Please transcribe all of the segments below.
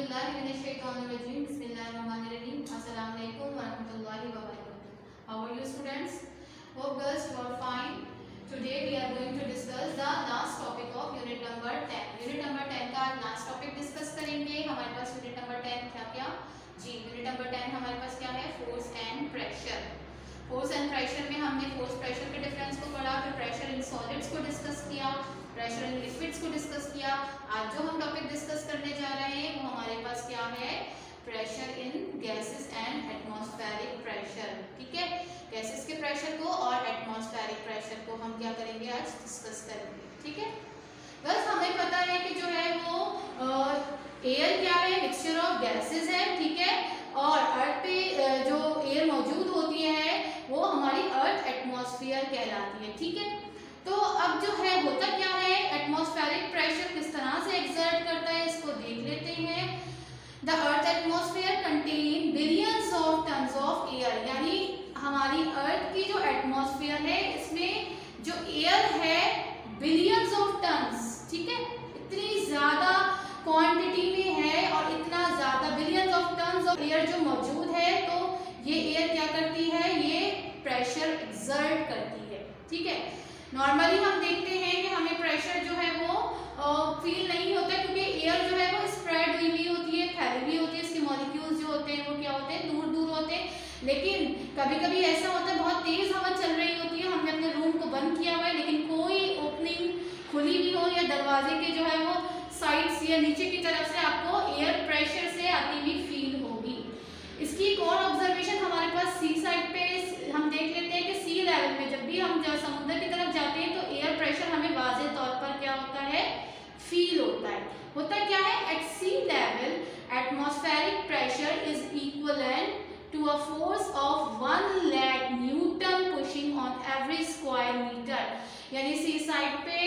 Auzubillahiminash-shaytanir-rajim. Bismillahir-rahmanir-rahim. Assalamualaikum warahmatullahi wabarakatuh. How are you, students? Hope girls you are fine. Today we are going to discuss the last topic of unit number 10. Unit number 10 का last topic discuss करेंगे. हमारे पास unit number 10 क्या जी unit number 10 हमारे पास क्या है? Force and pressure. Force and pressure में हमने force pressure के डिफरेंस को पढ़ा, फिर प्रेशर इन सॉलिड्स को डिस्कस किया, प्रेशर इन लिक्विड्स को डिस्कस किया. आज जो हम टॉपिक डिस्कस करने जा रहे हैं वो हमारे पास क्या है? Pressure in gases and atmospheric pressure. ठीक है, गैसेस के प्रेशर को और एटमॉस्फेरिक प्रेशर को हम क्या करेंगे आज डिस्कस करेंगे. ठीक है, बस हमें पता है कि जो है वो एयर क्या है? मिक्सचर ऑफ गैसेस है. ठीक है, और अर्थ पे जो एयर मौजूद होती है वो हमारी अर्थ एटमॉस्फेयर कहलाती है. ठीक है, तो अब जो है होता क्या है, एटमॉस्फेरिक प्रेशर किस तरह से एक्सर्ट करता है इसको देख लेते हैं. The earth atmosphere contain billions of tons of air. यानी हमारी अर्थ की जो एटमॉस्फेयर है इसमें जो एयर है बिलियंस ऑफ टन्स. ठीक है, इतनी ज्यादा क्वांटिटी में है और इतना ज्यादा billions of tons of air जो मौजूद है, तो ये एयर क्या करती है? ये प्रेशर एक्सर्ट करती है. ठीक है, नॉर्मली हम देखते हैं कि हमें प्रेशर जो है वो फील नहीं होता क्योंकि एयर जो है वो स्प्रेड हुई होती है, फैली हुई होती है. इसके मॉलिक्यूल्स जो होते हैं वो क्या होते हैं? दूर दूर होते हैं. लेकिन कभी कभी ऐसा होता है बहुत तेज हवा चल रही होती है, हमने अपने रूम को बंद किया हुआ है लेकिन कोई ओपनिंग खुली हुई हो या दरवाजे के जो है वो साइड्स या नीचे की तरफ से आपको एयर प्रेशर से आती हुई फील होगी. इसकी एक और ऑब्जर्वेशन हमारे पास सी साइड पे हम देख लेते हैं कि सी लेवल पे जब भी हम समुद्र की तरफ जाते हैं तो एयर प्रेशर हमें वाज़ेह तौर पर क्या होता है? फील होता है. होता क्या है? At sea level atmospheric pressure is equivalent to a force of 1 lakh newton pushing on every square metre. यानी सी साइड पे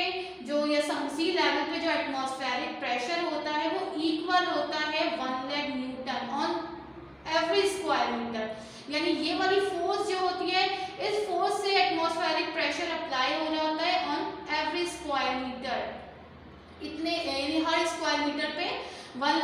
जो या सी लेवल पे जो एटमॉस्फेरिक प्रेशर होता है वो इक्वल होता है 1 lakh newton on every square metre. यानी ये वाली फोर्स जो होती है इस फोर्स से एटमॉस्फेरिक प्रेशर अप्लाई हो रहा होता है ऑन एवरी स्क्वायर मीटर. इतने यानी हर स्क्वायर मीटर पे 1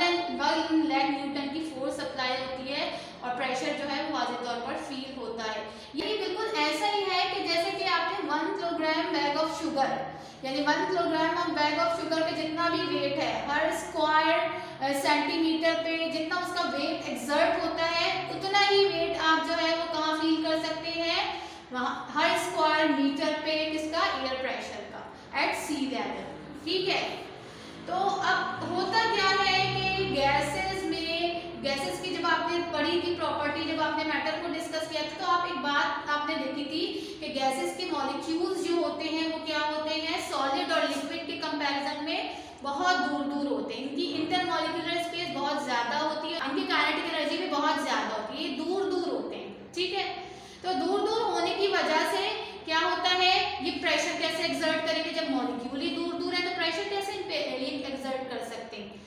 lakh न्यूटन की फोर्स अप्लाई होती है और प्रेशर जो है वो वाज़ेह तौर पर फील होता है. ये बिल्कुल ऐसा ही है कि जैसे कि आपने 1 किलोग्राम बैग ऑफ शुगर यानी 1 किलोग्राम बैग ऑफ शुगर पे जितना भी वेट है हर स्क्वायर सेंटीमीटर पे जितना उसका वेट एक्सर्ट होता है उतना ही वेट आप जो है वो कहाँ फील कर सकते हैं? वहाँ हर स्क्वायर मीटर पे किसका? एयर प्रेशर का एट सी लेवल. ठीक है, तो अब होता क्या है कि गैसेस की जब आपने पढ़ी थी प्रॉपर्टी, जब आपने मैटर को डिस्कस किया था तो आप एक बात आपने देखी थी कि गैसेस के मॉलिक्यूल्स जो होते हैं वो क्या होते हैं? सॉलिड और लिक्विड के कंपैरिजन में बहुत दूर दूर होते हैं. इनकी इंटरमॉलिक्यूलर स्पेस बहुत ज्यादा होती है, इनकी काइनेटिक एनर्जी भी बहुत ज्यादा होती है, ये दूर दूर होते हैं. ठीक है, तो दूर दूर होने की वजह से क्या होता है? ये प्रेशर कैसे एक्सर्ट करेंगे? जब मॉलिक्यूल ही दूर दूर है तो प्रेशर कैसे एक्सर्ट कर सकते हैं?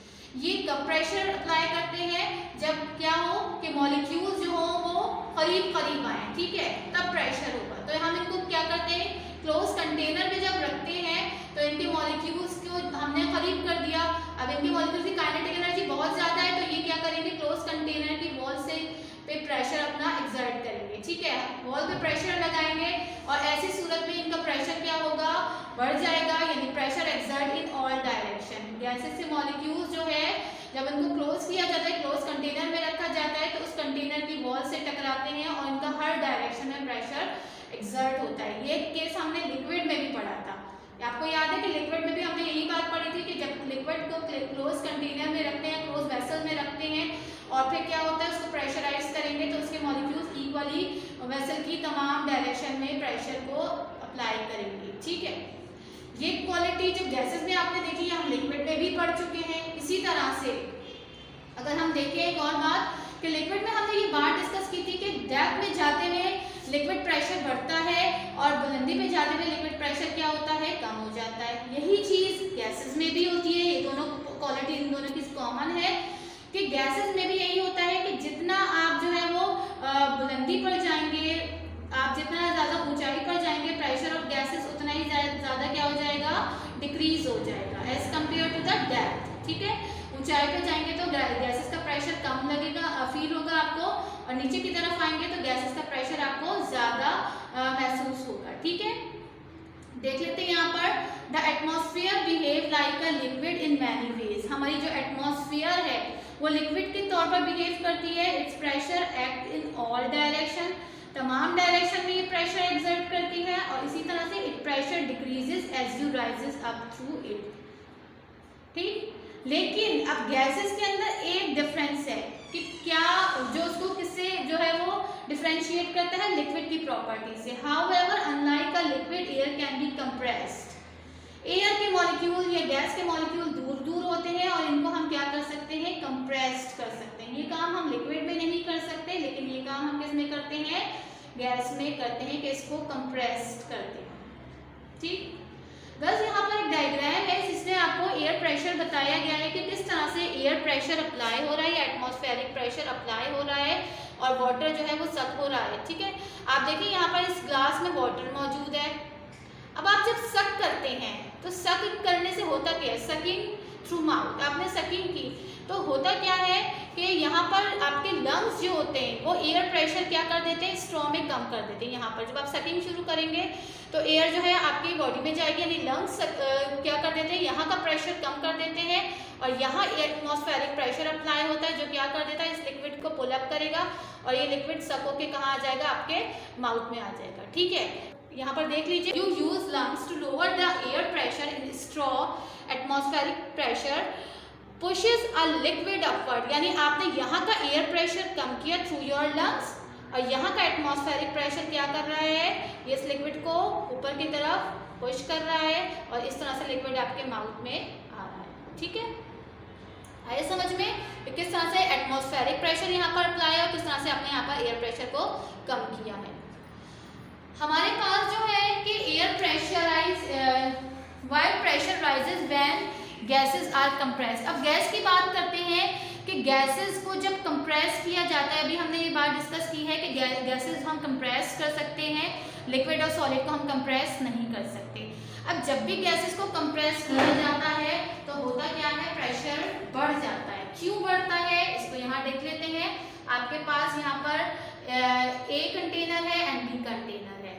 ये कब प्रेशर अप्लाई करते हैं? जब क्या हो कि मॉलिक्यूल्स जो हो वो करीब करीब आए. ठीक है, तब प्रेशर होगा. तो हम इनको क्या करते हैं? क्लोज कंटेनर में जब रखते हैं तो इनके मॉलिक्यूल्स को हमने करीब कर दिया. अब इनके मॉलिक्यूल्स की काइनेटिक एनर्जी बहुत ज्यादा है तो ये क्या करेंगे? क्लोज कंटेनर की वॉल से पे प्रेशर अपना एक्सर्ट करेंगे. ठीक है, वॉल पे प्रेशर लगाएंगे और ऐसी सूरत में इनका प्रेशर क्या होगा? बढ़ जाएगा. यानी pressure exert in all direction. Gases से मॉलिक्यूल्स जो है जब इनको क्लोज किया जाता है, क्लोज कंटेनर में रखा जाता है तो उस कंटेनर की वॉल से टकराते हैं और इनका हर डायरेक्शन में प्रेशर एक्सर्ट होता है. ये केस हमने लिक्विड में भी पढ़ा था. आपको याद है कि लिक्विड में भी हमने यही बात पढ़ी थी कि जब लिक्विड को क्लोज कंटेनर में रखते हैं, क्लोज वेसल में रखते हैं और फिर क्या होता है? उसको प्रेशराइज करेंगे तो उसके मॉलिक्यूल्स इक्वली वेसल की तमाम डायरेक्शन में प्रेशर को अप्लाई करेंगे. ठीक है, ये क्वालिटी जो गैसेस में आपने देखी है हम लिक्विड में भी पढ़ चुके हैं. इसी तरह से अगर हम देखें एक और बात कि लिक्विड में हमने ये बात डिस्कस की थी कि डेप्थ में जाते हुए लिक्विड प्रेशर बढ़ता है और बुलंदी में जाते हुए लिक्विड प्रेशर क्या होता है? कम हो जाता है. यही चीज गैसेस में भी होती है. ये दोनों क्वालिटी इन दोनों की कॉमन है कि गैसेस में भी यही होता है कि जितना आप जो है वो बुलंदी पर जाएंगे, आप जितना ज्यादा ऊंचाई पर जाएंगे प्रेशर ऑफ गैसेस उतना ही ज्यादा क्या हो जाएगा? डिक्रीज हो जाएगा as compared to the depth. ठीक है, ऊंचाई पे जाएंगे तो गैसेस का प्रेशर कम लगेगा, फील होगा आपको, और नीचे की तरफ आएंगे तो गैसेस का प्रेशर आपको ज्यादा महसूस होगा। ठीक है, देख लेते हैं यहाँ पर the atmosphere behave like a liquid in many ways. हमारी जो एटमॉस्फेयर है वो लिक्विड के तौर पर बिहेव करती है। It's pressure act in all direction, तमाम डायरेक्शन में ये प्रेशर एक्सर्ट करती है, और इसी तरह से it pressure decreases as you rises up through it. ठीक, लेकिन अब गैसेस के अंदर एक डिफरेंस है कि क्या जो उसको किससे जो है वो डिफरेंशिएट करता है, लिक्विड की प्रॉपर्टी से। However unlike a liquid air can be compressed. Air के मॉलिक्यूल या गैस के मॉलिक्यूल दूर दूर होते हैं और इनको हम क्या कर सकते हैं, कंप्रेस्ड कर सकते हैं। ये काम हम लिक्विड में नहीं कर सकते, लेकिन ये काम हम किस में करते हैं, गैस में करते हैं कि इसको कंप्रेस्ड करते हैं। ठीक, बस यहाँ पर एक डायग्राम है जिसमें आपको एयर प्रेशर बताया गया है कि किस तरह से एयर प्रेशर अप्लाई हो रहा है, एटमॉस्फेरिक प्रेशर अप्लाई हो रहा है और वाटर जो है वो सक हो रहा है। ठीक है, आप देखिए यहाँ पर इस ग्लास में वाटर मौजूद है। अब आप जब सक करते हैं तो सक करने से होता क्या है, सकिंग थ्रू माउथ, आपने सकिंग की तो होता क्या है कि यहाँ पर आपके लंग्स जो होते हैं वो एयर प्रेशर क्या कर देते हैं, स्ट्रॉ में कम कर देते हैं। यहाँ पर जब आप सकिंग शुरू करेंगे तो एयर जो है आपकी बॉडी में जाएगी, यानी लंग्स क्या कर देते हैं, यहाँ का प्रेशर कम कर देते हैं, और यहाँ एटमॉस्फेरिक प्रेशर अप्लाई होता है जो क्या कर देता है, इस लिक्विड को पुल अप करेगा और ये लिक्विड सक होके कहाँ आ जाएगा, आपके माउथ में आ जाएगा। ठीक है, यहाँ पर देख लीजिए, you use lungs to lower the air pressure in straw, atmospheric pressure pushes a liquid upward, यानी आपने यहाँ का एयर प्रेशर कम किया थ्रू योर लंग्स, और यहाँ का एटमॉस्फेरिक प्रेशर क्या कर रहा है, ये इस लिक्विड को ऊपर की तरफ पुश कर रहा है और इस तरह से लिक्विड आपके माउथ में आ रहा है। ठीक है, आए समझ में किस तरह से एटमॉस्फेरिक प्रेशर यहाँ पर अप्लाई है और किस तरह से आपने यहाँ पर एयर प्रेशर को कम किया है। हमारे पास जो है कि air pressurize while pressure rises when gases are compressed. अब गैस की बात करते हैं कि गैसेस को जब कंप्रेस किया जाता है, अभी हमने ये बात डिस्कस की है कि गैसेस हम कंप्रेस कर सकते हैं, लिक्विड और सॉलिड को हम कंप्रेस नहीं कर सकते। अब जब भी गैसेस को कंप्रेस किया जाता है तो होता क्या है, प्रेशर बढ़ जाता है। क्यों बढ़ता है, इसको यहाँ देख लेते हैं। आपके पास यहाँ पर ए कंटेनर है एंड बी कंटेनर है,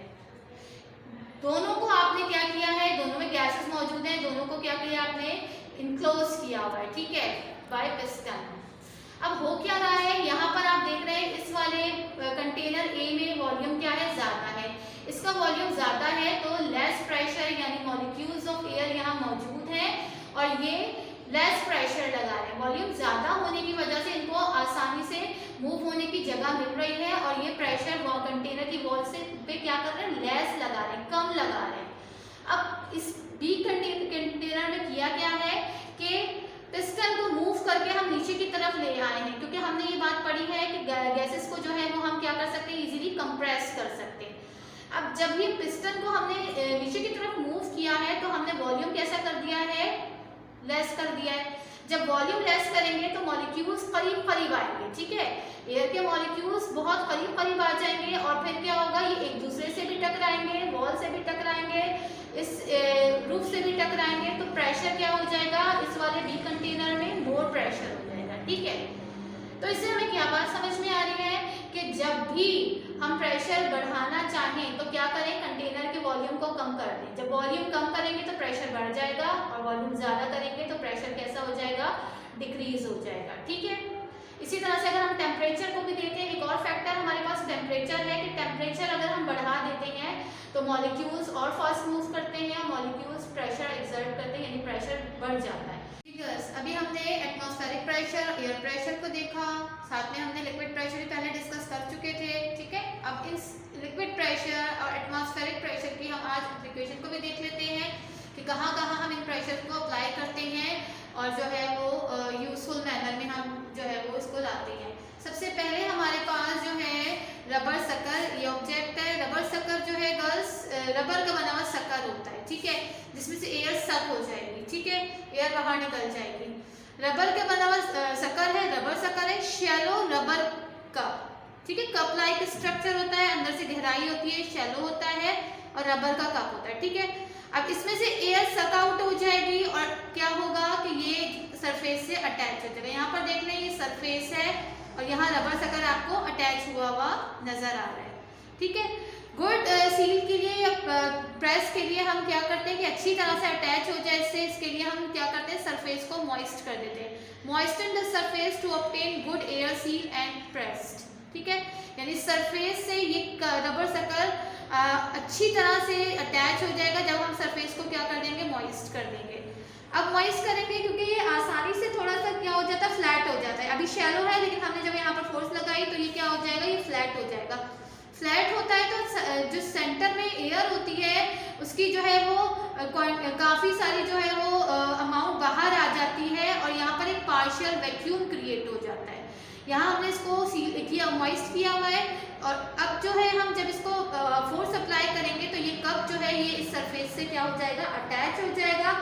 दोनों को आपने क्या किया है, दोनों में गैसेस मौजूद हैं, दोनों को क्या किया आपने, इनक्लोज किया हुआ है। ठीक है, बाय पिस्टन। अब हो क्या रहा है, यहाँ पर आप देख रहे हैं इस वाले कंटेनर ए में वॉल्यूम क्या है, ज्यादा है। इसका वॉल्यूम ज्यादा है तो लेस प्रेशर, यानी मॉलिक्यूल्स ऑफ एयर यहाँ मौजूद हैं और ये लेस प्रेशर लगा रहे हैं। वॉल्यूम ज्यादा होने की वजह से इनको आसानी से मूव होने की जगह मिल रही है और ये प्रेशर वो कंटेनर की वॉल से पे क्या कर रहे हैं, लेस लगा रहे हैं, कम लगा रहे हैं। अब इस बी कंटेनर में किया क्या है कि पिस्टन को मूव करके हम नीचे की तरफ ले आए हैं, क्योंकि हमने ये बात पढ़ी है कि गैसेस को जो है वो हम क्या कर सकते हैं, इजीली कंप्रेस कर सकते हैं। अब जब ये पिस्टन को हमने नीचे की तरफ मूव किया है तो हमने वॉल्यूम कैसा कर दिया है, लेस कर दिया है। जब वॉल्यूम लेस करेंगे तो मॉलिक्यूल्स करीब करीब आएंगे। ठीक है, एयर के मॉलिक्यूल्स बहुत करीब करीब आ जाएंगे और फिर क्या होगा, ये एक दूसरे से भी टकराएंगे, वॉल से भी टकराएंगे, इस रूफ से भी टकराएंगे, तो प्रेशर क्या हो जाएगा, इस वाले बी कंटेनर में मोर प्रेशर हो जाएगा। ठीक है, तो इससे हमें क्या बात समझ में आ रही है कि जब भी हम प्रेशर बढ़ाना चाहें तो क्या करें, कंटेनर के वॉल्यूम को कम कर दें। जब वॉल्यूम कम करेंगे तो प्रेशर बढ़ जाएगा और वॉल्यूम ज्यादा करेंगे तो प्रेशर कैसा हो जाएगा, डिक्रीज हो जाएगा। ठीक है, इसी तरह से अगर हम टेम्परेचर को भी देते हैं, एक और फैक्टर हमारे पास टेम्परेचर है कि टेम्परेचर अगर हम बढ़ा देते हैं तो मॉलिक्यूल्स और फास्ट मूव करते हैं और मॉलिक्यूल्स प्रेशर एक्सर्ट करते हैं, यानी प्रेशर बढ़ जाता है। अभी हमने एटमॉस्फेरिक प्रेशर, एयर प्रेशर को देखा, साथ में हमने लिक्विड प्रेशर भी पहले डिस्कस कर चुके थे। ठीक है, अब इस लिक्विड प्रेशर और एटमॉस्फेरिक प्रेशर की हम आज एप्लीकेशन को भी देख लेते हैं कि कहाँ कहाँ हम इन प्रेशर को अप्लाई करते हैं और जो है वो यूजफुल मैनर में हम जो है वो इसको लाते हैं। सबसे पहले हमारे पास जो है रबर शक्कर, ये ऑब्जेक्ट है। रबर शक्कर जो है गर्ल्स, रबर का बना हुआ शक्कर होता है। ठीक है, जिसमें से एयर सक हो जाएगी। ठीक है, एयर बाहर निकल जाएगी। रबर का बना हुआ शक्कर है, रबर शक्कर है। शैलो रबर कप, ठीक है, कप लाइक स्ट्रक्चर होता है, अंदर से गहराई होती है, शैलो होता है और रबर का कप होता है। ठीक है, अब इसमें से एयर सक आउट हो जाएगी और क्या होगा कि ये सरफेस सरफेस से अटैच हो जाएगा। यहाँ पर देख लें ये सरफेस है और यहाँ रबर सकर आपको अटैच हुआ हुआ नजर आ रहा है। ठीक है, गुड सील के लिए या प्रेस के लिए हम क्या करते हैं कि अच्छी तरह से अटैच हो जाए इससे, इसके लिए हम क्या करते हैं सरफेस को मॉइस्ट कर देते हैं। Moisten the surface to obtain good air seal and pressed. ठीक है, यानी सरफेस से ये रबर सकर अच्छी तरह से अटैच हो जाएगा जब हम सरफेस को क्या कर देंगे, मॉइस्ट कर देंगे। अब मॉइस्ट करेंगे क्योंकि ये आसानी से थोड़ा सा क्या हो जाता है, फ्लैट हो जाता है। अभी शैलो है लेकिन हमने जब यहाँ पर फोर्स लगाई तो ये क्या हो जाएगा, ये फ्लैट हो जाएगा। फ्लैट होता है तो जो सेंटर में एयर होती है उसकी जो है वो काफ़ी सारी जो है वो अमाउंट बाहर आ जाती है और यहाँ पर एक पार्शियल वैक्यूम क्रिएट हो जाता है। यहाँ हमने इसको सील किया, मॉइस्ट किया हुआ है और अब जो है हम जब इसको फोर्स अप्लाई करेंगे तो ये कप जो है ये इस सरफेस से क्या हो जाएगा, अटैच हो जाएगा।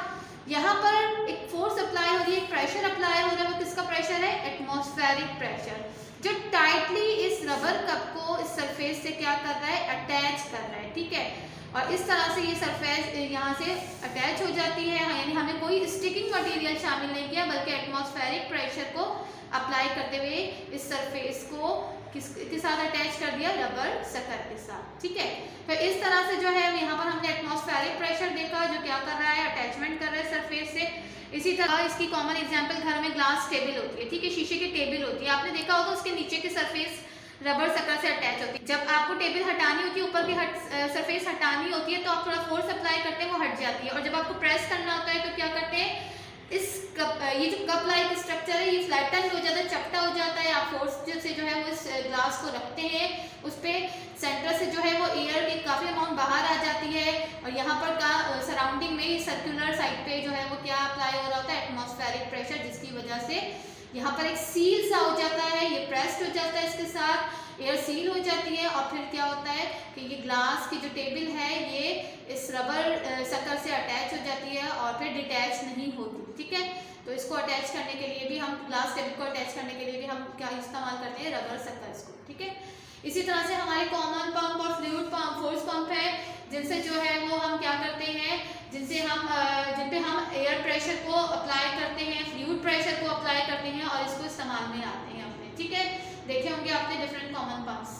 यहाँ पर एक फोर्स अप्लाई हो रही है, एक प्रेशर अप्लाई हो रहा है, वो किसका प्रेशर है, एटमॉस्फेरिक प्रेशर, जो टाइटली इस रबर कप को इस सरफेस से क्या कर रहा है, अटैच कर रहा है। ठीक है, और इस तरह से ये सरफेस यहाँ से अटैच हो जाती है, यानी हमें कोई स्टिकिंग मटेरियल शामिल नहीं किया बल्कि एटमॉस्फेरिक प्रेशर को अप्लाई करते हुए इस सरफेस को किसके साथ अटैच कर दिया, रबर सकर के साथ। ठीक है, तो इस तरह से जो है यहाँ पर हमने एटमॉस्फेरिक प्रेशर देखा जो क्या कर रहा है, अटैचमेंट कर रहा है सरफेस से। इसी तरह इसकी कॉमन एग्जांपल घर में ग्लास टेबल होती है। ठीक है, शीशे की टेबल होती है, आपने देखा होगा उसके नीचे की सरफेस रबर सकर से अटैच होती है। जब आपको टेबल हटानी होती है, ऊपर की सरफेस हटानी होती है तो आप थोड़ा फोर्स अप्लाई करते हैं, वो हट जाती है। और जब आपको प्रेस करना होता है तो क्या करते हैं, इस कप, ये जो कप लाइक स्ट्रक्चर है ये फ्लैटन हो जाता है, चपटा हो जाता है। आप फोर्स से जो है वो इस ग्लास को रखते हैं, उस पर सेंटर से जो है वो एयर की काफ़ी अमाउंट बाहर आ जाती है और यहाँ पर का सराउंडिंग में ही सर्कुलर साइड पे जो है वो क्या अप्लाई हो रहा होता है, एटमॉस्फेरिक प्रेशर, जिसकी वजह से यहाँ पर एक सील सा हो जाता है, ये प्रेस्ड हो जाता है, इसके साथ एयर सील हो जाती है और फिर क्या होता है कि ये ग्लास की जो टेबल है ये इस रबर सकर से अटैच हो जाती है और फिर डिटैच नहीं होती। ठीक है, तो इसको अटैच करने के लिए भी हम ग्लास टेबल को अटैच करने के लिए भी हम क्या इस्तेमाल करते हैं, रबर सकर्स को। ठीक है, इसी तरह से हमारे कॉमन पंप और फ्लूइड पंप, फोर्स पंप है, जिनसे जो है वो हम क्या करते हैं, जिन पे हम एयर प्रेशर को अप्लाई करते हैं, फ्लूइड प्रेशर को अप्लाई करते हैं और इसको इस्तेमाल में लाते हैं अपने। ठीक है, देखे होंगे आपने डिफरेंट कॉमन पंप्स।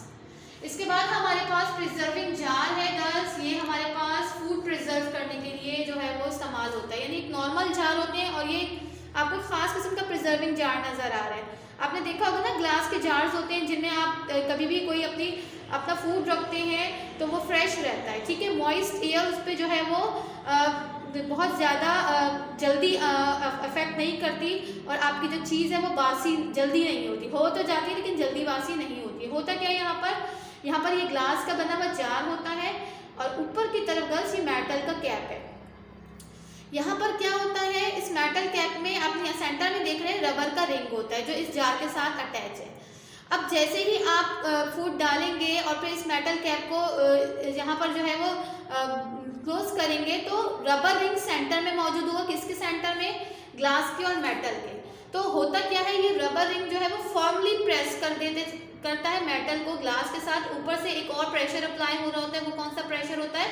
इसके बाद हमारे पास प्रिजर्विंग जार है गर्ल्स, ये हमारे पास फूड प्रिजर्व करने के लिए जो है वो इस्तेमाल होता है। यानी एक नॉर्मल जार होते हैं और ये आपको खास किस्म का प्रिजर्विंग जार नजर आ रहा है। आपने देखा होगा ना ग्लास के जार्स होते हैं जिनमें आप कभी भी कोई अपना फूड रखते हैं तो वो फ्रेश रहता है। ठीक है, मॉइस्ट एयर उस पर जो है वो बहुत ज़्यादा जल्दी अफेक्ट नहीं करती और आपकी जो चीज़ है वो बासी जल्दी नहीं होती, हो तो जाती है लेकिन जल्दी बासी नहीं होती। होता क्या है, यहाँ पर ये ग्लास का बना हुआ जार होता है और ऊपर की तरफ गर्ल्स ये मेटल का कैप है। यहाँ पर क्या होता है, इस मेटल कैप में आप यहाँ सेंटर में देख रहे हैं रबर का रिंग होता है जो इस जार के साथ अटैच है। अब जैसे ही आप फूड डालेंगे और फिर इस मेटल कैप को यहाँ पर जो है वो क्लोज करेंगे तो रबर रिंग सेंटर में मौजूद होगा। किसके सेंटर में, ग्लास के और मेटल के। तो होता क्या है, ये रबर रिंग जो है वो फर्मली प्रेस करता है मेटल को ग्लास के साथ। ऊपर से एक और प्रेशर अप्लाई हो रहा होता है, वो कौन सा प्रेशर होता है,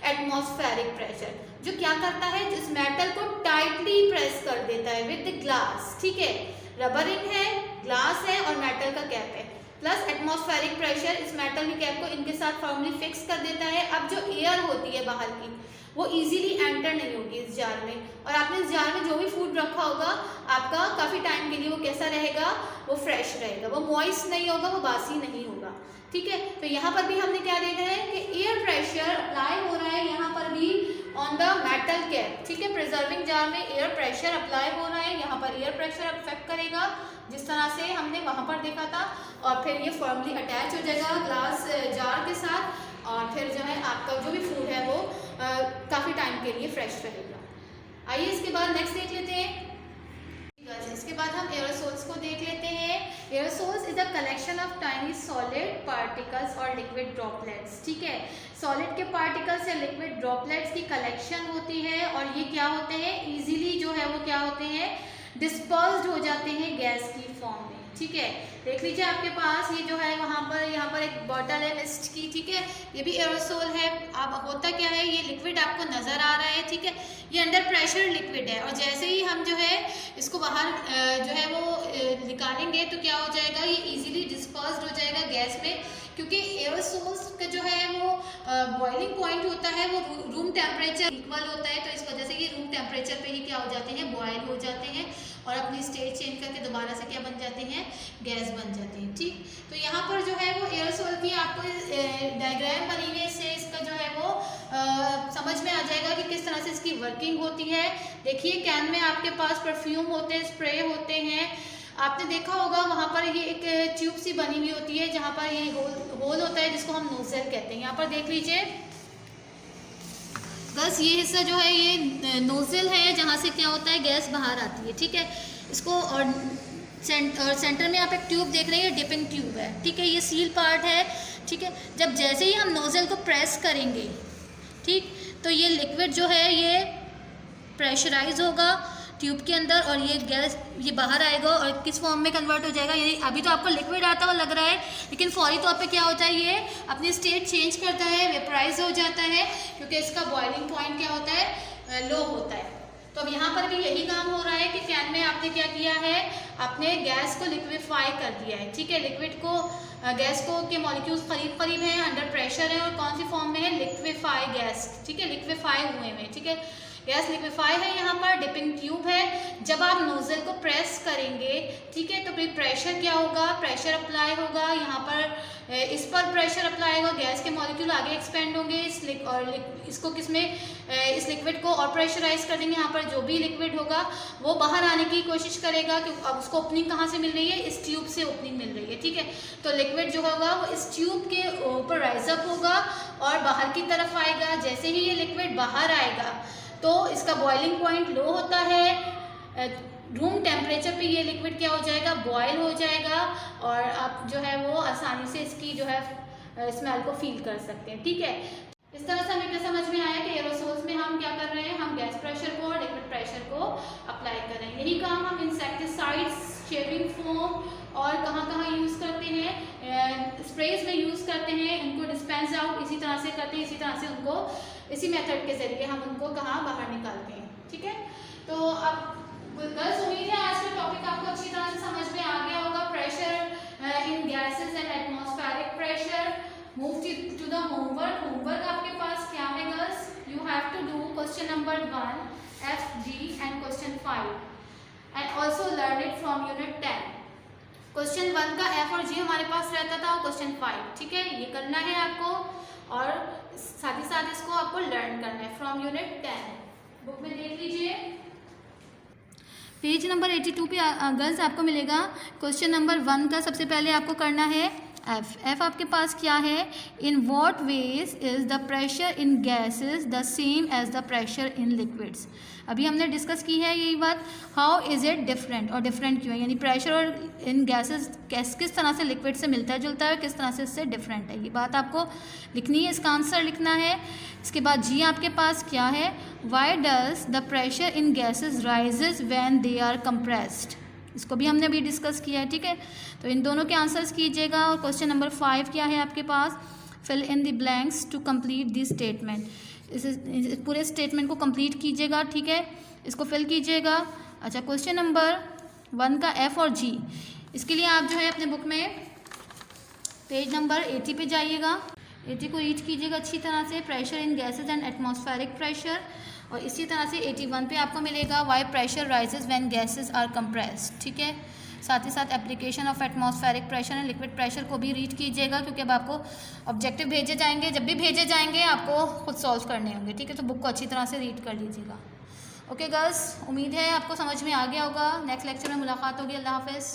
एटमॉस्फेरिक प्रेशर, जो क्या करता है, जिस मेटल को टाइटली प्रेस कर देता है विद द ग्लास। ठीक है, रबर रिंग है, ग्लास है और मेटल का कैप है, प्लस एटमॉस्फेरिक प्रेशर इस मेटल की कैप को इनके साथ फर्मली फिक्स कर देता है। अब जो एयर होती है बाहर की वो इजीली एंटर नहीं होगी इस जार में, और आपने इस जार में जो भी फूड रखा होगा आपका काफ़ी टाइम के लिए वो कैसा रहेगा, वो फ्रेश रहेगा, वो मॉइस्ट नहीं होगा, वो बासी नहीं होगा। ठीक है, तो यहाँ पर भी हमने क्या देखा है कि एयर प्रेशर अप्लाई हो रहा है यहाँ पर भी ऑन द मेटल कैप। ठीक है, प्रिजर्विंग जार में एयर प्रेशर अप्लाई हो रहा है, यहाँ पर एयर प्रेशर अफेक्ट करेगा जिस तरह से हमने वहाँ पर देखा था, और फिर ये फर्मली अटैच हो जाएगा ग्लास जार के साथ, और फिर जो है आपका जो भी फूड है वो काफ़ी टाइम के लिए फ्रेश रहेगा। आइए इसके बाद नेक्स्ट देख लेते हैं। इसके बाद हम एरोसोल्स को देख लेते हैं। Aerosols is a collection of tiny solid particles और लिक्विड ड्रॉपलेट्स। ठीक है, सॉलिड के पार्टिकल्स या लिक्विड ड्रॉपलेट्स की कलेक्शन होती है और ये क्या होते हैं, इजीली जो है वो क्या होते हैं, डिस्पर्स्ड हो जाते हैं गैस की फॉर्म में। ठीक है, देख लीजिए आपके पास ये जो है यहाँ पर एक बॉटल है मिस्ट की। ठीक है, ये भी एरोसोल है। अब होता क्या है, ये लिक्विड आपको नज़र आ रहा है। ठीक है, ये अंडर प्रेशर लिक्विड है और जैसे ही हम जो है इसको बाहर जो है वो निकालेंगे तो क्या हो जाएगा, ये इजीली डिस्पर्स्ड हो जाएगा गैस में, क्योंकि एयरोसोल्स का जो है वो बॉइलिंग पॉइंट होता है वो रूम टेम्परेचर इक्वल होता है, तो इस वजह से ये रूम टेम्परेचर पे ही क्या हो जाते हैं, बॉयल हो जाते हैं और अपनी स्टेट चेंज करके दोबारा से क्या बन जाते हैं, गैस बन जाते हैं। ठीक, तो यहाँ पर जो है वो एयरोसोल की आपको डायग्राम बनी हुई है, इससे इसका जो है वो समझ में आ जाएगा कि किस तरह से इसकी वर्किंग होती है। देखिए कैन में आपके पास परफ्यूम होते हैं, स्प्रे होते हैं, आपने देखा होगा वहाँ पर ये एक ट्यूब सी बनी हुई होती है जहाँ पर ये होल होता है जिसको हम नोजल कहते हैं। यहाँ पर देख लीजिए बस ये हिस्सा जो है ये नोजल है जहाँ से क्या होता है, गैस बाहर आती है। ठीक है, इसको और सेंटर में आप एक ट्यूब देख रहे हैं, डिपिंग ट्यूब है। ठीक है, ये सील पार्ट है। ठीक है, जब जैसे ही हम नोजल को प्रेस करेंगे, ठीक, तो ये लिक्विड जो है ये प्रेशराइज होगा ट्यूब के अंदर और ये गैस ये बाहर आएगा और किस फॉर्म में कन्वर्ट हो जाएगा, यानी अभी तो आपको लिक्विड आता हुआ लग रहा है, लेकिन फौरी तौर पे क्या होता है, ये अपनी स्टेट चेंज करता है, वेपराइज हो जाता है, क्योंकि इसका बॉइलिंग पॉइंट क्या होता है, लो होता है। तो अब यहाँ पर भी यही काम हो रहा है कि कैन में आपने क्या किया है, आपने गैस को लिक्विफाई कर दिया है। ठीक है, लिक्विड को गैस को के मॉलिक्यूल्स करीब करीब हैं, अंडर प्रेशर है और कौन सी फॉर्म में है, लिक्विफाई गैस। ठीक है, लिक्विफाई हुए में। ठीक है, गैस लिक्विफाई है, यहाँ पर डिपिंग ट्यूब है। जब आप नोजल को प्रेस करेंगे, ठीक है, तो फिर प्रेशर क्या होगा, प्रेशर अप्लाई होगा, यहाँ पर इस पर प्रेशर अप्लाई होगा, गैस के मॉलिक्यूल आगे एक्सपेंड होंगे, इसको किसमें, इस लिक्विड को और प्रेशराइज कर देंगे। यहाँ पर जो भी लिक्विड होगा वो बाहर आने की कोशिश करेगा, कि अब उसको ओपनिंग कहाँ से मिल रही है, इस ट्यूब से ओपनिंग मिल रही है। ठीक है, तो लिक्विड जो होगा वो इस ट्यूब के ऊपर राइज अप होगा और बाहर की तरफ आएगा। जैसे ही ये लिक्विड बाहर आएगा तो इसका बॉइलिंग पॉइंट लो होता है, रूम टेम्परेचर पे ये लिक्विड क्या हो जाएगा, बॉयल हो जाएगा और आप जो है वो आसानी से इसकी जो है स्मेल को फील कर सकते हैं। ठीक है, इस तरह से हमें क्या समझ में आया कि एरोसोल्स में हम क्या कर रहे हैं, हम गैस प्रेशर को और लिक्विड प्रेशर को अप्लाई कर रहे हैं। यही काम हम इंसेक्टिसाइड्स, शेविंग फोम और कहाँ यूज़ करते हैं, स्प्रेज में यूज़ करते हैं, उनको डिस्पेंस आउट इसी तरह से करते हैं, इसी तरह से उनको इसी मेथड के जरिए हम उनको कहाँ बाहर निकालते हैं। ठीक है, तो अब गर्ल्स उम्मीद है आज का टॉपिक आपको अच्छी तरह से समझ में आ गया होगा। Pressure in gases and atmospheric pressure. Move to the homework. Homework आपके पास क्या है girls, you have to do question number 1 F, G and question 5 and also learn it from unit 10। Question 1 का F और G हमारे पास रहता था और क्वेश्चन 5, ठीक है, ये करना है आपको और साथ ही साथ इसको आपको लर्न करना है फ्रॉम यूनिट 10। बुक में देख लीजिए पेज नंबर 82 पे गर्ल्स आपको मिलेगा क्वेश्चन नंबर 1 का। सबसे पहले आपको करना है एफ आपके पास क्या है, in what ways is the pressure in gases the same as the pressure in liquids. अभी हमने डिस्कस की है यही बात, हाउ इज़ इट डिफरेंट, और डिफरेंट क्यों है, यानी प्रेशर और इन गैसेस किस तरह से लिक्विड से मिलता जुलता है, किस तरह से इससे डिफरेंट है, ये बात आपको लिखनी है, इसका आंसर लिखना है। इसके बाद जी आपके पास क्या है, why does the pressure in gases rises when they are compressed, इसको भी हमने अभी डिस्कस किया है। ठीक है, तो इन दोनों के आंसर्स कीजिएगा। और क्वेश्चन नंबर 5 क्या है आपके पास, fill in the blanks to complete this statement, इस पूरे स्टेटमेंट को कंप्लीट कीजिएगा। ठीक है, इसको फिल कीजिएगा। अच्छा, क्वेश्चन नंबर 1 का एफ और जी, इसके लिए आप जो है अपने बुक में पेज नंबर 80 पे जाइएगा, 80 को रीड कीजिएगा अच्छी तरह से, pressure in gases and atmospheric pressure. और इसी तरह से 81 पे आपको मिलेगा why pressure rises when gases are compressed. ठीक है, साथ ही साथ application of atmospheric pressure and liquid pressure को भी रीड कीजिएगा, क्योंकि अब आपको ऑब्जेक्टिव भेजे जाएंगे, जब भी भेजे जाएंगे आपको खुद सॉल्व करने होंगे। ठीक है, तो बुक को अच्छी तरह से रीड कर लीजिएगा। ओके गर्ल्स, उम्मीद है आपको समझ में आ गया होगा। नेक्स्ट लेक्चर में मुलाकात होगी। अल्लाह हाफिज़।